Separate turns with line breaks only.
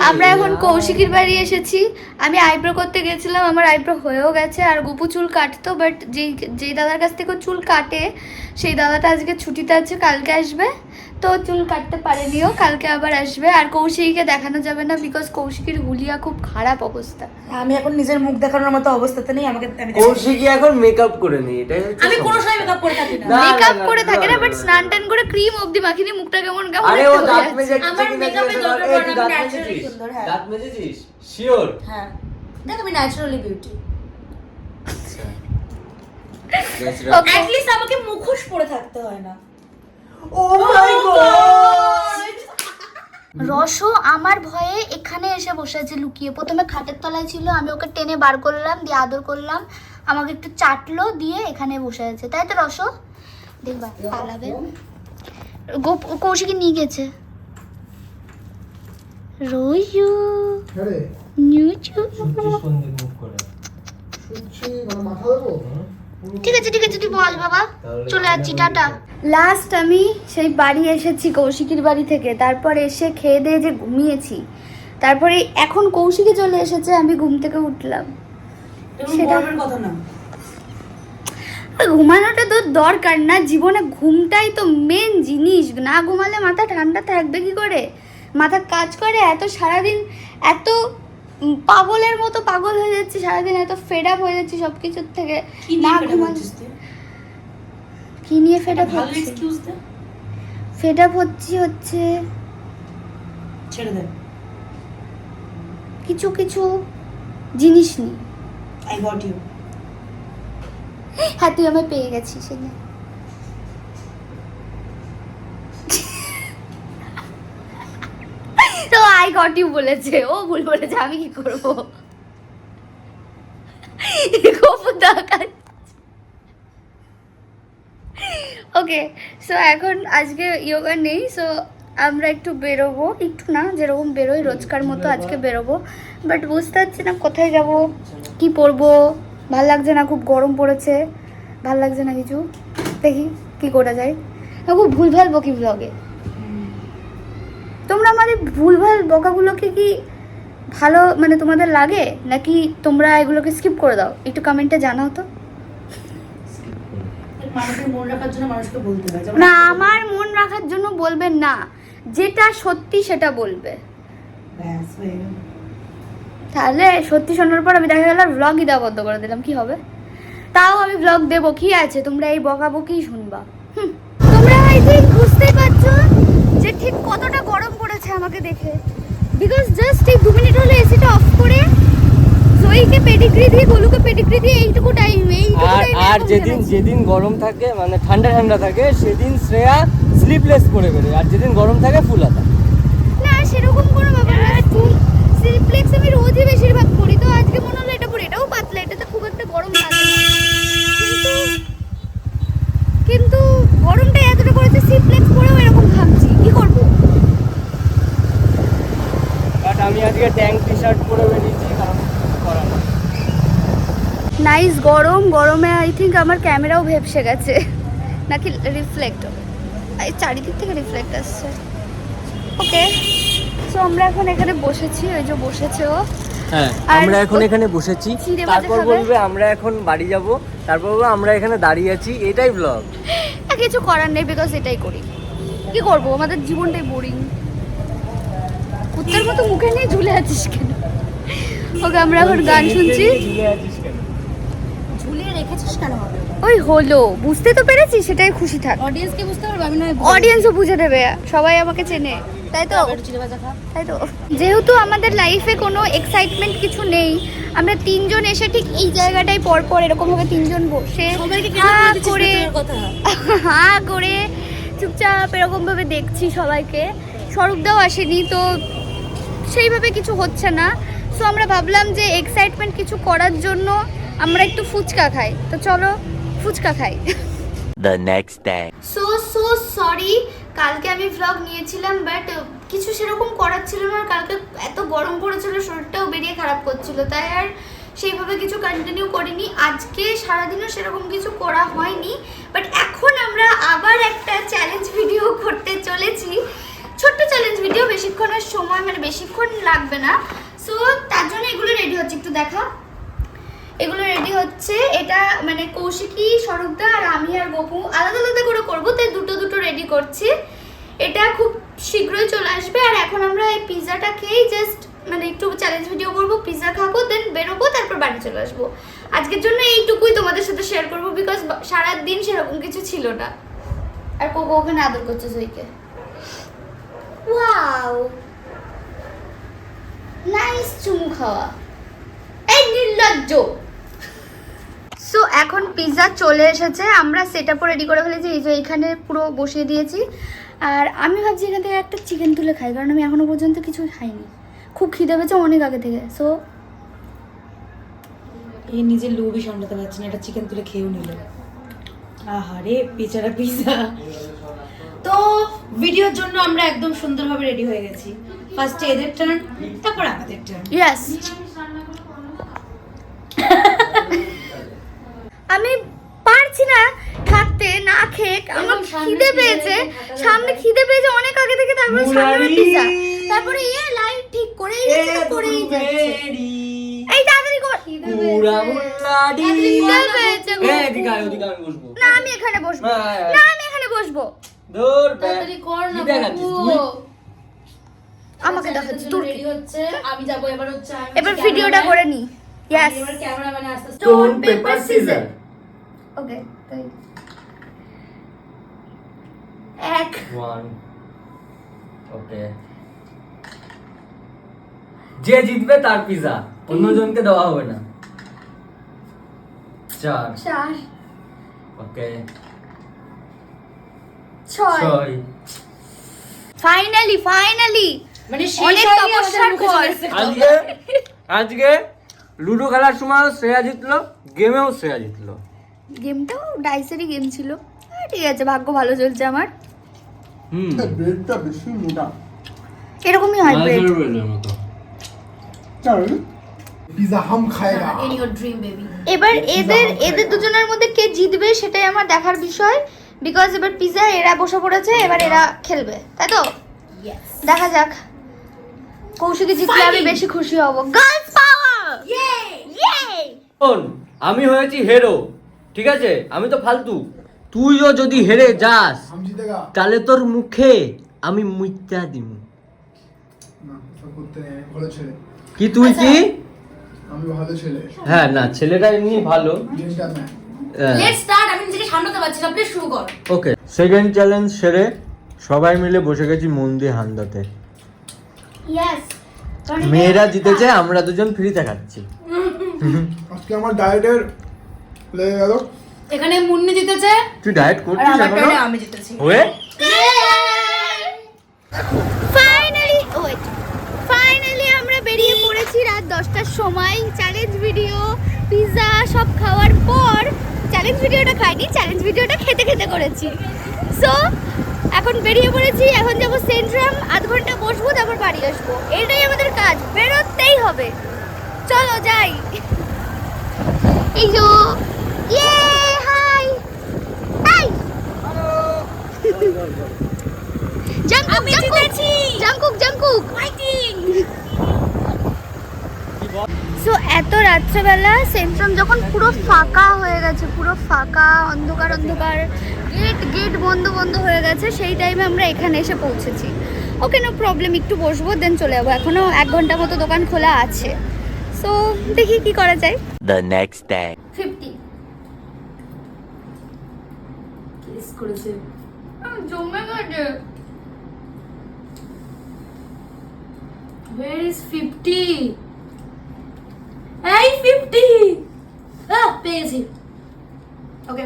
আমরা এখন কৌশিকের বাড়ি এসেছি। আমি আইব্রো করতে গেছিলাম, আমার আইব্রো হয়েও গেছে। আর গুপু চুল কাটতো, বাট যেই দাদার কাছ থেকে চুল কাটে সেই দাদাটা আজকে ছুটিতে আছে, কালকে আসবে। তো চুল কাটতে পারেনিও, কালকে আবার আসবে। আর কৌশিককে দেখানো যাবে না, বিকজ কৌশিকের হুলিয়া খুব খারাপ অবস্থা।
আমি এখন নিজের মুখ দেখানোর মতো অবস্থাতে নেই। আমাকে
কৌশিকই এখন মেকআপ করে নেই, এটাই হচ্ছে
আমি কোনো সময় মেকআপ করে থাকি না।
মেকআপ করে থাকে না, বাট স্নান টান করে ক্রিম অবধি মাখিনি, মুখটা কেমন কেমন
আরে ও দাঁত মেজে
আমার মেকআপে দরকার পড়ে না, আমি ন্যাচারালি সুন্দর। হ্যাঁ
দাঁত মেজেছিস শিওর?
হ্যাঁ দেখ আমি ন্যাচারালি বিউটি। এট লিস্ট আমাকে মুখোশ পরে থাকতে হয় না।
ও মাই গড!
রসো আমার ভয়ে এখানে এসে বসে আছে লুকিয়ে। প্রথমে খাটের তলায় ছিল, আমি ওকে টেনে বার করলাম, দিয়ে আদর করলাম, আমাকে একটু চাটলো, দিয়ে এখানে বসে আছে। তাই তো রসো? দেখবা পালাবে। কৌশিকে নিয়ে গেছে রইউ নিউচু। ঠিক আছে ঠিক আছে, তুই বল বাবা, চলে যাচ্ছি, টাটা। লাস্ট আমি সেই বাড়ি এসেছি কৌশিকের বাড়ি থেকে, তারপর এসে খেয়ে দিয়ে যে ঘুমিয়েছি, তারপরে এখন কৌশিকে চলে এসেছে, আমি ঘুম থেকে উঠলাম।
সেটা কথা না,
ঘুমানোটা তো দরকার না, জীবনে ঘুমটাই তো মেন জিনিস। না ঘুমালে মাথা ঠান্ডা থাকবে কি করে? মাথা কাজ করে এত, সারাদিন এত পাগলের মতো পাগল হয়ে যাচ্ছি, সারাদিন এত ফেড আপ হয়ে যাচ্ছি সবকিছুর থেকে। না ঘুমালে কি নিয়ে ফেড আপ হচ্ছি? ফেড আপ হচ্ছে
ছেড়ে দে
কিছু কিছু জিনিস নিয়ে।
I got you.
হ্যাঁ তুই আমায় পেয়ে গেছিস সেদিন। তো আই গট ইউ বলেছে, ও ভুল বলেছে, আমি কি করবো? ওকে, সো এখন আজকে ইয়োগা নেই, সো আমরা একটু বেরোবো, একটু না যেরকম বেরোই রোজকার মতো আজকে বেরোবো। বাট বুঝতে পারছি না কোথায় যাব, কি পরবো, ভাল লাগছে না, খুব গরম পড়েছে, ভাল লাগছে না কিছু। দেখি কি করা যায়। খুব ভুলভাল বকি ব্লগে। তোমরা আমাদের ভুলভাল বকাগুলোকে কি ভালো মানে তোমাদের লাগে, নাকি তোমরা এগুলোকে স্কিপ করে দাও? একটু কমেন্টে জানাও তো।
মানুষের মন রাখার জন্য মানুষকে বলতে হয়।
না, আমার মন রাখার জন্য বলবেন না, যেটা সত্যি সেটা বলবে।
ব্যাস হয়ে গেল।
তাহলে সত্যি শোনার পর আমি দেখা গেল ভ্লগই দেওয়া বন্ধ করে দিলাম, কি হবে? তাও আমি ভ্লগ দেবো, কি আছে, তোমরা এই বকাবকি শুনবা। তোমরা আই থিঙ্ক বুঝতেই পারছো যে ঠিক কতটা গরম পড়েছে আমাকে দেখে, বিকজ জাস্ট এই 2 মিনিট হলো এসিটা অফ করে জয়ীকে পেডিগ্রি দিয়ে, গোলুকে পেডিগ্রি দিয়ে এইটুকু টাইম
আর যেদিন গরম থাকে মানে ঠান্ডা ঠান্ডা থাকে সেদিন শ্রেয়া স্লিপলেস করে বেরোয়, আর যেদিন গরম থাকে ফুল হাতা।
না সেরকম কোনো ব্যাপার না, ফুল সিপ্লেক্স আমি রোজই বেশিরভাগ পরি, তো আজকে মনে হলো এটা পরি, এটাও পাতলা, এটাতে খুব একটা গরম লাগে না। কিন্তু গরমটা এতটা করেছে, সিপ্লেক্স পরেও এরকম ঘামছি, কি করবো?
বাট আমি আজকে ট্যাঙ্ক টি শার্ট পরে বেরিয়েছি, কারণ কিছু করার নেই।
নাইস গরম, গরমে আই থিঙ্ক আমার ক্যামেরাও ভেপসে গেছে, নাকি রিফ্লেক্ট, এই চারিদিক থেকে রিফ্লেক্ট আসছে। ওকে, সো আমরা এখন এখানে বসেছি, ওই যে বসেছে ও।
হ্যাঁ আমরা এখন এখানে বসেছি, তারপর বলবে আমরা এখন বাড়ি যাব, তারপর বলবে আমরা এখানে দাঁড়িয়ে আছি, এটাই ব্লগ।
কিছু করার নেই, বিকজ এটাই করি, কি করবো, আমাদের জীবনটাই বোরিং। কুত্তার মতো মুখে নিয়ে ঝুলে আছিস কেন? ওকে, আমরা এখন গান শুনছি।
ঝুলিয়ে রেখেছিস কেন হবে?
ওই হলো, বুঝতে তো পেরেছি, সেটাই খুশি থাক।
অডিয়েন্সকে বুঝতে পারবে, আমি নয়
অডিয়েন্সও বুঝে দেবে, সবাই আমাকে চেনে, তাই তো? তাই তো, যেহেতু আমাদের লাইফে কোনো এক্সাইটমেন্ট কিছু নেই, আমরা 3 জন এসে ঠিক এই জায়গাটায় পরপর এরকম ভাবে 3 জন বসে হা করে চুপচাপ এরকম ভাবে দেখছি সবাইকে। স্বরূপদাও আসেনি, তো সেইভাবে কিছু হচ্ছে না। সো আমরা ভাবলাম যে এক্সাইটমেন্ট কিছু করার জন্য আমরা একটু ফুচকা খাই, তো চলো ফুচকা খাই।
The next day.
So sorry, কালকে আমি ভ্লগ নিয়েছিলাম, বাট কিছু সেরকম করার ছিল না। কালকে এত গরম পড়েছিল, শরীরটাও বেরিয়ে খারাপ করছিল, তাই আর সেইভাবে কিছু কন্টিনিউ করিনি। আজকে সারাদিনও সেরকম কিছু করা হয়নি, বাট এখন আমরা আবার একটা চ্যালেঞ্জ ভিডিও করতে চলেছি। ছোট্ট চ্যালেঞ্জ ভিডিও, বেশিক্ষণের সময় মানে বেশিক্ষণ লাগবে না। সো তার জন্য এগুলো রেডি হচ্ছে, একটু দেখা। এগুলো রেডি হচ্ছে, এটা মানে কৌশিকী, স্বরূপদা আর আমি আর গপু আলাদা আলাদা করে করবো, তাই দুটো দুটো রেডি করছি। এটা খুব শীঘ্রই চলে আসবে। আর এখন আমরা এই পিৎজাটা খেয়েই জাস্ট মানে একটু চ্যালেঞ্জ ভিডিও করবো, পিৎজা খাবো, দেন বেরোবো, তারপর বাড়ি চলে আসবো। আজকের জন্য এইটুকুই তোমাদের সাথে শেয়ার করবো, বিকজ সারাদিন সেরকম কিছু ছিল না। আর কোকো ওখানে আদর করছে সইকে। ওয়াও, নাইস চুমু খাওয়া, এই নির্লজ্জ। সো এখন পিৎজা চলে এসেছে, আমরা সেটআপও রেডি করে ফেলেছি, এই যে এখানে পুরো বসিয়ে দিয়েছি। আর আমি ভাবছি এখান থেকে একটা চিকেন তুলে খাই, কারণ আমি এখনো পর্যন্ত কিছু খাইনি, খুব খিদে পেয়েছে অনেক আগে থেকে। সো
এই নিজের লোভই সামলাতে পারছে না, এটা চিকেন তুলে খেয়েও নিল। আহারে বেচারা পিৎজা। তো ভিডিওর জন্য আমরা একদম সুন্দরভাবে রেডি হয়ে গেছি। ফার্স্টে এদের টার্ন, তারপর আমাদের টার্ন।
ইয়েস, আমি পারছি না থাকতে না খেয়ে, আমার খিদে পেয়েছে, সামনে খিদে পেয়েছে অনেক আগে থেকে। তারপরে সামনে পিৎজা, তারপরে লাইট ঠিক করেই যাচ্ছে। এই তাড়াতাড়ি কর,
পুরা মুল্লাডি।
খিদে পেয়েছে গো।
এদিকে আয়, ওদিকে আমি বসবো।
না আমি এখানে বসবো, না আমি এখানে বসবো।
দূর
তাড়াতাড়ি কর না
কি দেখাচ্ছিস তুই?
আমাকে দেখাচ্ছিস তোর
রেডি হচ্ছে, আমি যাব। এবার হচ্ছে
এবার ভিডিওটা করে নি। ইয়েস,
এবার ক্যামেরাম্যান আস্তে আস্তে
স্টোন পেপার সিজার।
ওকে, তাই 1
1 ওকে। যে জিতবে তার পিজা, অন্যজনকে দেওয়া হবে না। 4
4
ওকে।
6 ফাইনালি
মানে
অনেক তপস্যার পর
আজকে লুডো খেলার সময় শ্রেয়া জিতলো, গেমেও শ্রেয়া জিতলো।
গেমটাও ডাইসেরই গেম ছিল। ঠিক আছে, ভাগ্য ভালো চলছে আমার।
ব্রেডটা বেশি মোটা।
এরকমই হয় ব্রেড।
চল পিজা হাম খায়গা।
In your dream baby.
এবার এদের দুজনের মধ্যে কে জিতবে সেটাই আমার দেখার বিষয়, বিকজ এবার পিজা এরা বসে পড়েছে, এবার এরা খেলবে, তাই তো? দেখা যাক, কৌশিকী জিতলে আমি বেশি খুশি হব। গার্লস পাওয়ার, ইয়ে।
আমি হয়েছি হিরো, ঠিক আছে? আমি তো ফালতু। তুইও যদি হেরে যাস
হাম জিতেগা।
তাহলে তোর মুখে আমি মুইতা দিব।
না, সব করতে নেই, আমি ভালো ছেলে।
কি তুই কি?
আমি ভালো ছেলে।
হ্যাঁ না, ছেলেটা এমনি ভালো।
জেন্টলম্যান।
Let's start. আমি নিজেকে সামলাতে পারছি না, প্লিজ শুরু কর।
ওকে, সেকেন্ড চ্যালেঞ্জ সেরে সবাই মিলে বসে গেছি মন দিয়ে হান্দাতে।
ইয়েস,
মেয়েরা জিতেছে, আমরা দুজন ফ্রিতে খাচ্ছি।
আজকে আমার ডায়েটের লেগে গেল।
এখানে মুন্নি জিতেছে
তুই ডায়েট
আর
করছিস
আমার
এখনো?
টার্নে আমি জিতেছি।
ওয়ে
ফাইনালি আমরা বেরিয়ে পড়েছি রাত 10টার সময়। চ্যালেঞ্জ ভিডিও, পিৎজা সব খাওয়ার পর, চ্যালেঞ্জ ভিডিওটা খাইনি, চ্যালেঞ্জ ভিডিওটা খেতে খেতে করেছি। সো এখন বেরিয়ে পড়েছি, এখন যাবো সেন্ট্রাম, আধ ঘন্টা বসবো, তারপর বাড়ি আসবো। এটাই আমাদের কাজ, বেরোতেই হবে। চলো যাই। এই যো, ইয়ে high high, Jungkook fighting. So এত রাত্রেবেলা সেন্ট্রাম যখন পুরো ফাঁকা হয়ে গেছে, পুরো ফাঁকা, অন্ধকার, গেট বন্ধ হয়ে গেছে, সেই টাইমে আমরা এখানে এসে পৌঁছেছি। ওকে, নো প্রবলেম, একটু বসবো, দেন চলে যাবো। এখনো 1 ঘন্টা মতো দোকান খোলা আছে। সো দেখি কি করা যায়।
The next day.
50
কিস করেছে।
জমে গেছে।
Where is 50? এই 50 পেয়েছি। ওকে